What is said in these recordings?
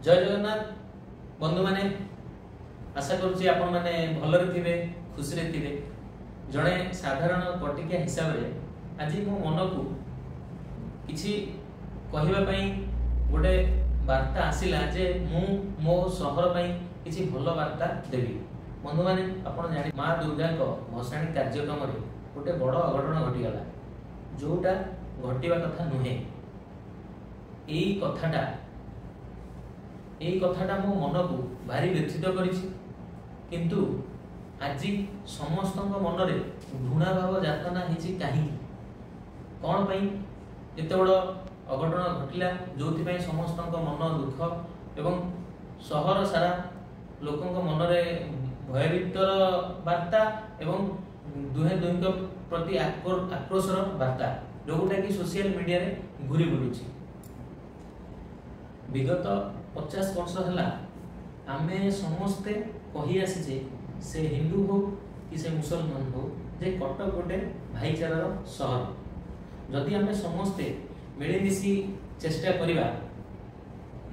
जय जगन्नाथ बंधु माने आशा करुच्ची आपण माने भलरे थिबे खुशी रे थिबे। जणे साधारण कटिकिया हिसाब रे आज मो मन को किछि कहिबा पई गोटे वार्ता आसिला जे मु मो शहर पई किछि भलो वार्ता देबी। बंधु माने आपण जानि मां दुर्गा को भसाणी कार्यक्रम रे गोटे बड़ अघटन घटी गला जोटा घटिबा कथा नुहे। एई कथाटा मो मन को भारी व्यथित करिछि, किंतु आज समस्त मन रे घृणा भाव जातना हिछि काहे कोन पई एते बड़ अघटन घटिला जोथि पई समस्त मन दुख एवं शहर सारा लोकंक मन रे भयभीतर वार्ता एवं दुहे दुहिंक प्रति आक्रोशर वार्ता जोटा कि सोशल मीडिया रे घुरी बुलुछि। विगत 50 वर्ष है आमे समस्ते कही आसीजे से हिंदू हो कि से मुसलमान हो जे कटक गोटे भाईचारार सहर। जदि आमे समस्ते मिलीमिशी चेष्टा करिबा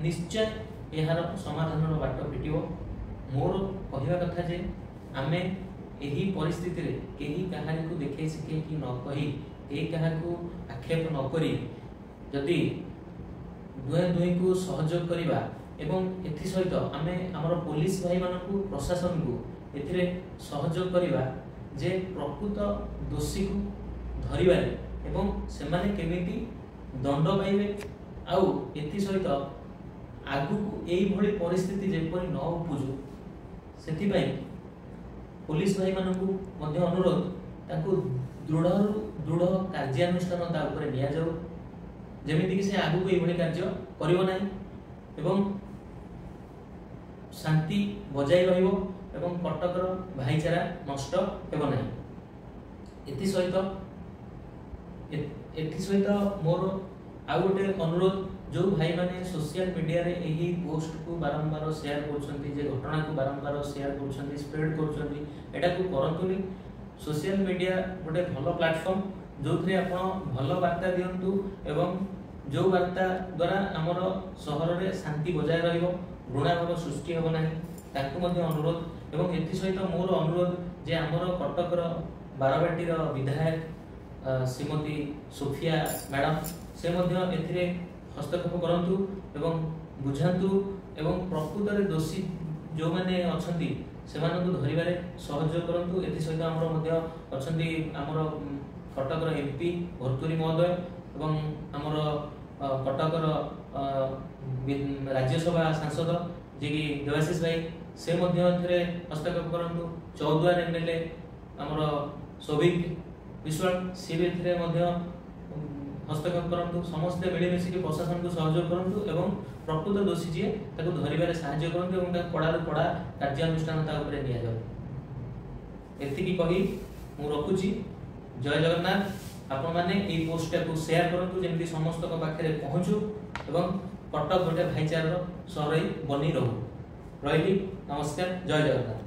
निश्चय यार समाधान बाट फिटिबो। मोर कहवा कथा जे आमे एही परिस्थिति रे केही कहानी को देखे सिखे कि न कही केही कहानी को आक्षेप न करी जदि दुहे दुही को सहयोग करिबा एवं एथि सहित आमे हमर पुलिस भाई मानकु प्रशासन को एथिरे सहयोग करिबा जे प्रकृत दोषी को धरिबारे एवं सेमाने केमिति दंड पाइबे आउ एथि सहित आगु एई भली परिस्थिति जेपरि न उपजु सेथि पई पुलिस भाई मानकु मध्ये अनुरोध ताकु दृढ़ कार्यानुष्ठान ता ऊपर निया जाऊ जेमिति कि से आगु एई भली कार्य करिवो नाही एवं शांति बजाय रहिबो एवं कटकर भाईचारा नष्ट हेबो नाही। एथि सहित मोर आ गोटे अनुरोध जो भाई माने सोशल मीडिया रे एही पोस्ट को बारंबार शेयर करछंती जे घटना को बारंबार शेयर करछंती स्प्रेड करछंती एटा को करंतुनी। सोशल मीडिया गोटे भलो प्लेटफॉर्म जोथरे आपण भलो वार्ता दियंतु एवं जो वार्ता द्वारा हमर शहर रे शांति बजाय रहिबो घृणा भाव सृष्टि हेबो नाही ताकु मध्ये अनुरोध। एवं एथि सहित मोर अनुरोध जे हमर कटकर बारबाटी रो विधायक श्रीमती सोफिया मैडम से मध्ये एथिरे हस्तक्षेप करंतु एवं बुझांतु एवं प्रकृत रे दोषी जो माने अछंती सेमानकु धरिबारे सहयोग करंतु। एथि सहित हमर मध्ये अछंती हमर कटकर एमपी भर्तुरी महोदय एवं हमर कटकर राज्यसभा सांसद जे कि देवाशीष भाई से मध्ये एथिरे हस्तक्षेप करंतु। चौद्वार एमएलए हमर सौभिक विश्वाल से भी एथिरे मध्ये हस्तक्षेप करंतु। समस्त मिलीमिशी के प्रशासन को सहयोग करंतु एवं प्रकृत दोषी जे ताको धरिबारे सहायता करंतु एवं ताको कड़ा कड़ा कार्यानुष्ठान ता ऊपर निया जाउ। एतिकी कही मु रखुची। जय जगन्नाथ। आपण माने ए पोस्ट को शेयर करंतु जेमति समस्त को पाखरे पहुंचू एवं कटक गोटे भाईचारार सहर बनी रहू। रहिली नमस्कार। जय जगन्नाथ।